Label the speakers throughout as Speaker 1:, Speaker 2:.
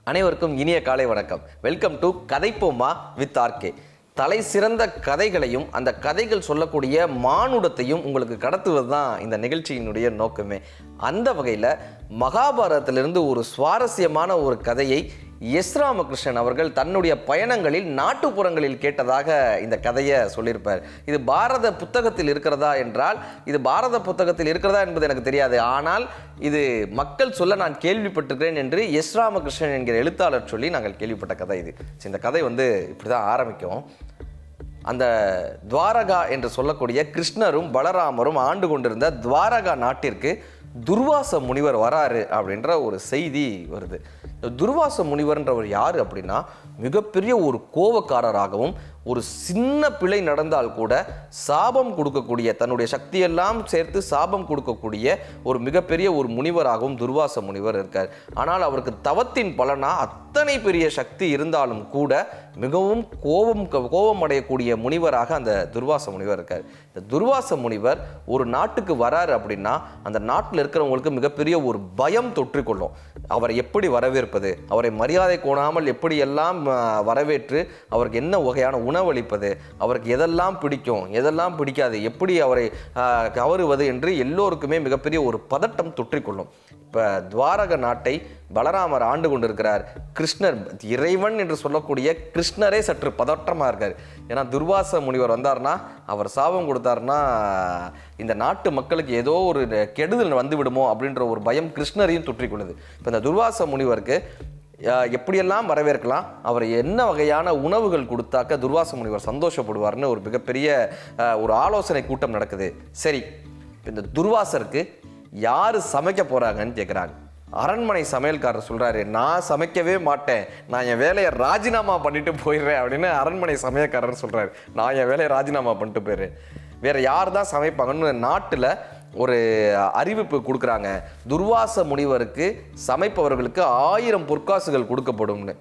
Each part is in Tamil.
Speaker 1: அனைவருக்கும் இனிய காலை வணக்கம். வெல்கம் டு கதைப்போமா வித் ஆர்கே. தலை சிறந்த கதைகளையும் அந்த கதைகள் சொல்லக்கூடிய மானுடத்தையும் உங்களுக்கு கடத்துவது தான் இந்த நிகழ்ச்சியினுடைய நோக்கமே. அந்த வகையில் மகாபாரதத்திலிருந்து ஒரு சுவாரஸ்யமான ஒரு கதையை எஸ் ராமகிருஷ்ணன் அவர்கள் தன்னுடைய பயணங்களில் நாட்டுப்புறங்களில் கேட்டதாக இந்த கதையை சொல்லியிருப்பார். இது பாரத புத்தகத்தில் இருக்கிறதா என்றால் இது பாரத புத்தகத்தில் இருக்கிறதா என்பது எனக்கு தெரியாது. ஆனால் இது மக்கள் சொல்ல நான் கேள்விப்பட்டிருக்கிறேன் என்று எஸ் ராமகிருஷ்ணன் என்கிற எழுத்தாளர் சொல்லி நாங்கள் கேள்விப்பட்ட கதை இது. இந்த கதை இப்படி தான் ஆரம்பிக்கும். அந்த துவாரகா என்று சொல்லக்கூடிய கிருஷ்ணரும் பலராமரும் ஆண்டு கொண்டிருந்த துவாரகா நாட்டிற்கு துர்வாச முனிவர் வராரு அப்படின்ற ஒரு செய்தி வருது. துர்வாச முனிவர்ன்றவர் யார் அப்படின்னா, மிகப்பெரிய ஒரு கோபக்காரராகவும் ஒரு சின்ன பிழை நடந்தால் கூட சாபம் கொடுக்கக்கூடிய, தன்னுடைய சக்தியெல்லாம் சேர்த்து சாபம் கொடுக்கக்கூடிய ஒரு மிகப்பெரிய ஒரு முனிவராகவும் துர்வாச முனிவர் இருக்கார். ஆனால் அவருக்கு தவத்தின் பலனா அத்தனை பெரிய சக்தி இருந்தாலும் கூட மிகவும் கோபம் அடையக்கூடிய முனிவராக அந்த துர்வாச முனிவர் இருக்கார். இந்த துர்வாச முனிவர் ஒரு நாட்டுக்கு வராரு அப்படின்னா அந்த நாட்டில் இருக்கிறவங்களுக்கு மிகப்பெரிய ஒரு பயம் தொற்றிக்கொள்ளும். அவரை எப்படி வரவேற்பது, அவரை மரியாதை கோணாமல் எப்படியெல்லாம் வரவேற்று அவருக்கு என்ன வகையான உணவளிப்பது, அவருக்கு எதெல்லாம் பிடிக்கும் எதெல்லாம் பிடிக்காது, எப்படி அவரை கவருவது என்று எல்லோருக்குமே மிகப்பெரிய ஒரு பதட்டம் தொற்றிக்கொள்ளும். இப்போ துவாரக நாட்டை பலராமர் ஆண்டு கொண்டிருக்கிறார். கிருஷ்ணர், இறைவன் என்று சொல்லக்கூடிய கிருஷ்ணரே சற்று பதற்றமாக இருக்கார். ஏன்னா துர்வாச முனிவர் வந்தார்னா, அவர் சாபம் கொடுத்தாருன்னா இந்த நாட்டு மக்களுக்கு ஏதோ ஒரு கெடுதல் வந்து விடுமோ அப்படின்ற ஒரு பயம் கிருஷ்ணரையும் தொற்றிக்கொள்ளுது. இப்போ இந்த துர்வாச முனிவருக்கு எப்படியெல்லாம் வரவேற்கலாம், அவர் என்ன வகையான உணவுகள் கொடுத்தாக்க துர்வாச முனிவர் சந்தோஷப்படுவார்னு ஒரு மிகப்பெரிய ஒரு ஆலோசனை கூட்டம் நடக்குது. சரி, இந்த துர்வாசருக்கு யார் சமைக்க போகிறாங்கன்னு கேட்குறாங்க. அரண்மனை சமையல்காரர் சொல்கிறாரு, நான் சமைக்கவே மாட்டேன், நான் என் வேலையை ராஜினாமா பண்ணிட்டு போயிடுறேன் அப்படின்னு அரண்மனை சமையல்காரர் சொல்கிறாரு. நான் என் வேலையை ராஜினாமா பண்ணிட்டு போயிடுறேன், வேறு யார் தான் சமைப்பாங்கன்னு நாட்டில் ஒரு அறிவிப்பு கொடுக்குறாங்க. துர்வாச முனிவருக்கு சமைப்பவர்களுக்கு 1000 பொற்காசுகள் கொடுக்கப்படும்னு.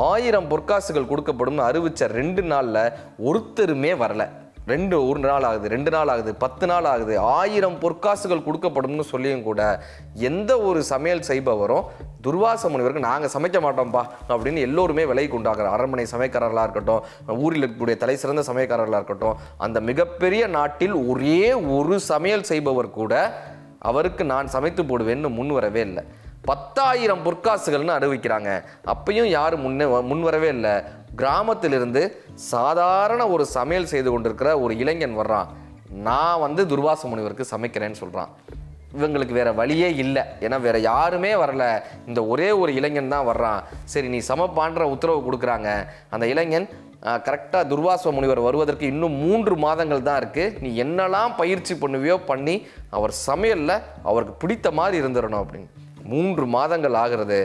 Speaker 1: 1000 பொற்காசுகள் கொடுக்கப்படும்னு அறிவித்த 2 நாளில் ஒருத்தருமே வரலை. ஒரு நாள் ஆகுது, 2 நாள் ஆகுது, 10 நாள் ஆகுது. 1000 பொற்காசுகள் கொடுக்கப்படும்னு சொல்லியும் கூட எந்த ஒரு சமையல் செய்பவரும் துர்வாச முனிவருக்கு நாங்கள் சமைக்க மாட்டோம்ப்பா அப்படின்னு எல்லோருமே விலை கொண்டாங்க. அரண்மனை சமையக்காரர்களாக இருக்கட்டும், ஊரில் இருக்கக்கூடிய தலை சிறந்த சமையக்காரர்களாக இருக்கட்டும், அந்த மிகப்பெரிய நாட்டில் ஒரே ஒரு சமையல் செய்பவர் கூட அவருக்கு நான் சமைத்து போடுவேன்னு முன் வரவே இல்லை. 10,000 பொற்காசுகள்னு அறிவிக்கிறாங்க. அப்பையும் யாரும் முன்வரவே இல்லை. கிராமத்திலிருந்து சாதாரண ஒரு சமையல் செய்து கொண்டிருக்கிற ஒரு இளைஞன் வர்றான். நான் துர்வாச முனிவருக்கு சமைக்கிறேன்னு சொல்கிறான். இவங்களுக்கு வேற வழியே இல்லை, ஏன்னா வேற யாருமே வரல, இந்த ஒரே ஒரு இளைஞன் தான் வர்றான். சரி, நீ சமைப்பான்ற உத்தரவு கொடுக்குறாங்க. அந்த இளைஞன் கரெக்டாக துர்வாச முனிவர் வருவதற்கு இன்னும் 3 மாதங்கள் தான் இருக்குது, நீ என்னெல்லாம் பயிற்சி பண்ணுவியோ பண்ணி அவர் சமையலில் அவருக்கு பிடித்த மாதிரி இருந்துடணும் அப்படின்னு. 3 மாதங்கள் ஆகிறது.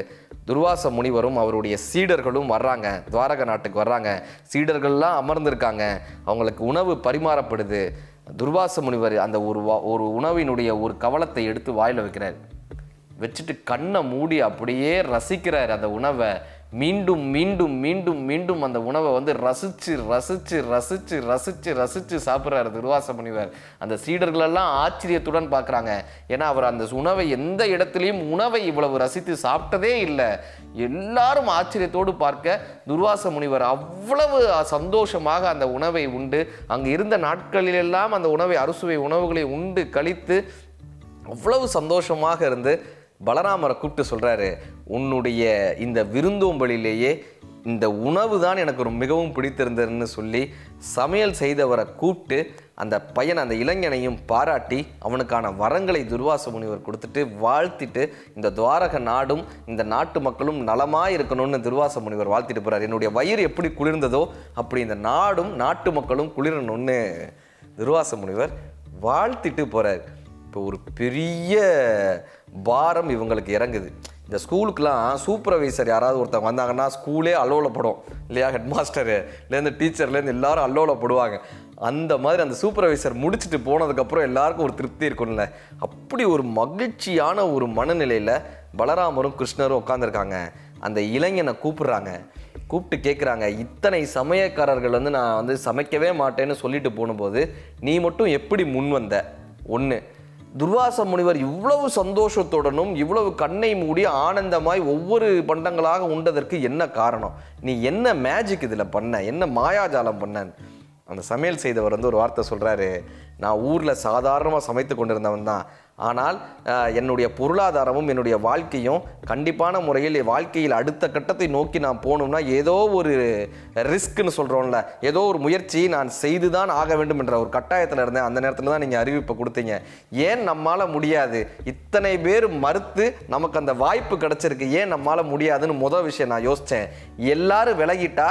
Speaker 1: துர்வாச முனிவரும் அவருடைய சீடர்களும் வர்றாங்க, துவாரக நாட்டுக்கு வர்றாங்க. சீடர்கள்லாம் அமர்ந்திருக்காங்க, அவங்களுக்கு உணவு பரிமாறப்படுது. துர்வாச முனிவர் அந்த ஒரு உணவினுடைய ஒரு கவளத்தை எடுத்து வாயில் வைக்கிறார். வச்சுட்டு கண்ணை மூடி அப்படியே ரசிக்கிறார் அந்த உணவை. மீண்டும் மீண்டும் மீண்டும் மீண்டும் அந்த உணவை ரசிச்சு ரசிச்சு ரசிச்சு ரசிச்சு ரசிச்சு சாப்பிட்றாரு துர்வாச முனிவர். அந்த சீடர்களெல்லாம் ஆச்சரியத்துடன் பார்க்குறாங்க. ஏன்னா அவர் அந்த உணவை எந்த இடத்துலையும் உணவை இவ்வளவு ரசித்து சாப்பிட்டதே இல்லை. எல்லாரும் ஆச்சரியத்தோடு பார்க்க துர்வாச முனிவர் அவ்வளவு சந்தோஷமாக அந்த உணவை உண்டு, அங்கு இருந்த நாட்களிலெல்லாம் அந்த உணவை அறுசுவை உணவுகளை உண்டு கழித்து அவ்வளவு சந்தோஷமாக இருந்து பலராமரை கூப்பிட்டு சொல்கிறாரு, உன்னுடைய இந்த விருந்தோம்பலிலேயே இந்த உணவு தான் எனக்கு மிகவும் பிடித்திருந்ததுன்னு சொல்லி சமையல் செய்தவரை கூப்பிட்டு அந்த இளைஞனையும் பாராட்டி அவனுக்கான வரங்களை துர்வாச முனிவர் கொடுத்துட்டு வாழ்த்திட்டு, இந்த துவாரக நாடும் இந்த நாட்டு மக்களும் நலமாக இருக்கணும்னு துர்வாச முனிவர் வாழ்த்திட்டு போகிறார். என்னுடைய வயிறு எப்படி குளிர்ந்ததோ அப்படி இந்த நாடும் நாட்டு மக்களும் குளிரணும்னு துர்வாச முனிவர் வாழ்த்திட்டு போகிறார். இப்போ ஒரு பெரிய பாரம் இவங்களுக்கு இறங்குது. இந்த ஸ்கூலுக்கெலாம் சூப்பர்வைசர் யாராவது ஒருத்தவங்க வந்தாங்கன்னா ஸ்கூலே அல்லோலப்படும் இல்லையா, ஹெட் மாஸ்டர்லேருந்து டீச்சர்லேருந்து எல்லாரும் அல்லோலப்படுவாங்க. அந்த மாதிரி அந்த சூப்பர்வைசர் முடிச்சுட்டு போனதுக்கப்புறம் எல்லாருக்கும் ஒரு திருப்தி இருக்கும்ல, அப்படி ஒரு மகிழ்ச்சியான ஒரு மனநிலையில் பலராமரும் கிருஷ்ணரும் உட்காந்துருக்காங்க. அந்த இளைஞனை கூப்பிட்டு கேட்குறாங்க, இத்தனை சமயக்காரர்கள் நான் சமைக்கவே மாட்டேன்னு சொல்லிட்டு போகும்போது நீ மட்டும் எப்படி முன் வந்த? ஒன்று, துர்வாச முனிவர் இவ்வளவு சந்தோஷத்துடனும் இவ்வளவு கண்ணை மூடி ஆனந்தமாய் ஒவ்வொரு பண்டங்களாக உண்டதற்கு என்ன காரணம்? நீ என்ன மேஜிக் இதில் பண்ண, என்ன மாயாஜாலம் பண்ண? அந்த சமையல் செய்தவர் வந்து ஒரு வார்த்தை சொல்கிறாரு, நான் ஊரில் சாதாரணமாக சமைத்து கொண்டிருந்தவன் தான், ஆனால் என்னுடைய பொருளாதாரமும் என்னுடைய வாழ்க்கையும் கண்டிப்பான முறையில் வாழ்க்கையில் அடுத்த கட்டத்தை நோக்கி நான் போகணும்னா ஏதோ ஒரு ரிஸ்க்குன்னு சொல்கிறோம்ல, ஏதோ ஒரு முயற்சியை நான் செய்து தான் ஆக வேண்டும் என்ற ஒரு கட்டாயத்தில் இருந்தேன். அந்த நேரத்தில் தான் நீங்கள் அறிவிப்பை கொடுத்தீங்க. ஏன் நம்மளால் முடியாது? இத்தனை பேர் மறுத்து நமக்கு அந்த வாய்ப்பு கிடச்சிருக்கு, ஏன் நம்மளால் முடியாதுன்னு முதல் விஷயம் நான் யோசித்தேன். எல்லாரும் விலகிட்டா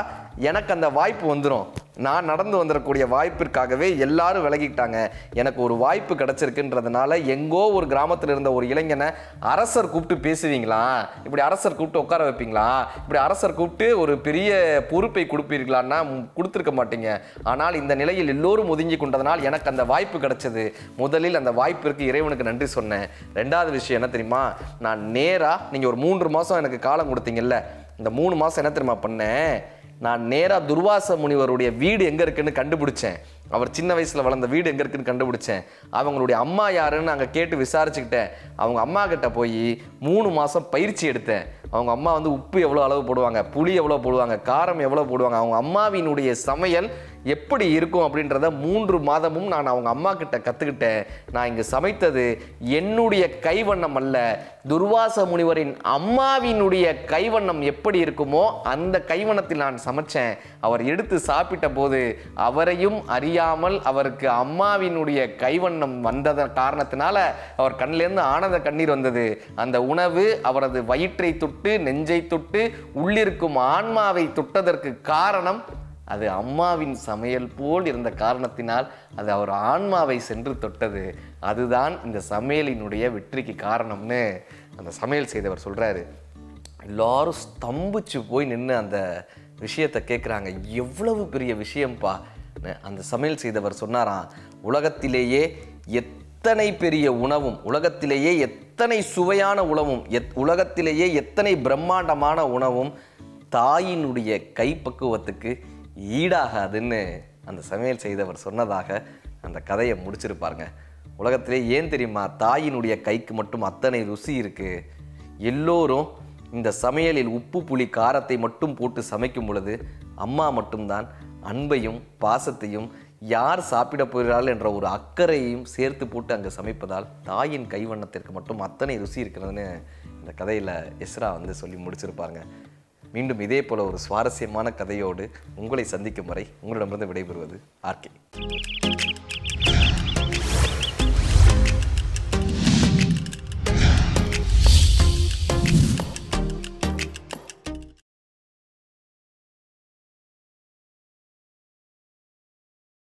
Speaker 1: எனக்கு அந்த வாய்ப்பு வந்துடும். நான் நடந்து வந்துடக்கூடிய வாய்ப்பிற்காகவே எல்லாரும் விலகிட்டாங்க. எனக்கு ஒரு வாய்ப்பு கிடச்சிருக்குன்றதுனால எங்கோ ஒரு கிராமத்தில் இருந்த ஒரு இளைஞனை அரசர் கூப்பிட்டு பேசுவீங்களா? இப்படி அரசர் கூப்பிட்டு உட்கார வைப்பீங்களா? இப்படி அரசர் கூப்பிட்டு ஒரு பெரிய பொறுப்பை கொடுப்பீர்களான்னா கொடுத்துருக்க மாட்டீங்க. ஆனால் இந்த நிலையில் எல்லோரும் ஒதுங்கி கொண்டதனால் எனக்கு அந்த வாய்ப்பு கிடைச்சது. முதலில் அந்த வாய்ப்பிற்கு இறைவனுக்கு நன்றி சொன்னேன். ரெண்டாவது விஷயம் என்ன தெரியுமா? நான் நேராக நீங்கள் ஒரு 3 மாதம் எனக்கு காலம் கொடுத்தீங்கல்ல, இந்த 3 மாதம் என்ன தெரியுமா பண்ணேன்? நான் நேராக துர்வாச முனிவருடைய வீடு எங்கே இருக்குன்னு கண்டுபிடிச்சேன். அவர் சின்ன வயசில் வளர்ந்த வீடு எங்கே இருக்குன்னு கண்டுபிடிச்சேன். அவங்களுடைய அம்மா யாருன்னு அங்கே கேட்டு விசாரிச்சுக்கிட்டேன். அவங்க அம்மா கிட்ட போய் 3 மாதம் பயிற்சி எடுத்தேன். அவங்க அம்மா வந்து உப்பு எவ்வளோ அளவு போடுவாங்க, புளி எவ்வளோ போடுவாங்க, காரம் எவ்வளோ போடுவாங்க, அவங்க அம்மாவினுடைய சமையல் எப்படி இருக்கும் அப்படின்றத 3 மாதமும் நான் அவங்க அம்மா கிட்ட கற்றுக்கிட்டேன். நான் இங்கே சமைத்தது என்னுடைய கைவண்ணம் அல்ல, துர்வாச முனிவரின் அம்மாவினுடைய கைவண்ணம் எப்படி இருக்குமோ அந்த கைவண்ணத்தில் நான் சமைச்சேன். அவர் எடுத்து சாப்பிட்ட போது அவரையும் அறியாமல் அவருக்கு அம்மாவினுடைய கைவண்ணம் வந்ததன் காரணத்தினால அவர் கண்ணிலேருந்து ஆனந்த கண்ணீர் வந்தது. அந்த உணவு அவரது வயிற்றை தொட்டு நெஞ்சை தொட்டு உள்ளிருக்கும் ஆன்மாவை தொட்டதற்கு காரணம் அது அம்மாவின் சமையல் போல் இருந்த காரணத்தினால் அது அவர் ஆன்மாவை சென்று தொட்டது. அதுதான் இந்த சமையலினுடைய வெற்றிக்கு காரணம்னு அந்த சமையல் செய்தவர் சொல்கிறாரு. எல்லாரும் ஸ்தம்பிச்சு போய் நின்று அந்த விஷயத்தை கேட்குறாங்க. எவ்வளவு பெரிய விஷயம்ப்பா! அந்த சமையல் செய்தவர் சொன்னாராம், உலகத்திலேயே எத்தனை பெரிய உணவும், உலகத்திலேயே எத்தனை சுவையான உணவும், உலகத்திலேயே எத்தனை பிரம்மாண்டமான உணவும் தாயினுடைய கைப்பக்குவத்துக்கு ஈடாகாதுன்னு அந்த சமையல் செய்தவர் சொன்னதாக அந்த கதையை முடிச்சிருப்பாருங்க. உலகத்திலே ஏன் தெரியுமா தாயினுடைய கைக்கு மட்டும் அத்தனை ருசி இருக்குது? எல்லோரும் இந்த சமையலில் உப்பு புளி காரத்தை மட்டும் போட்டு சமைக்கும் பொழுது அம்மா மட்டும்தான் அன்பையும் பாசத்தையும் யார் சாப்பிட போகிறார்கள் என்ற ஒரு அக்கறையையும் சேர்த்து போட்டு அங்கே சமைப்பதால் தாயின் கைவண்ணத்திற்கு மட்டும் அத்தனை ருசி இருக்கிறதுன்னு இந்த கதையில் எஸ்ரா வந்து சொல்லி முடிச்சிருப்பாருங்க. மீண்டும் இதே போல ஒரு சுவாரஸ்யமான கதையோடு உங்களை சந்திக்கும் வரை உங்களிடமிருந்து விடைபெறுவது ஆர்கே.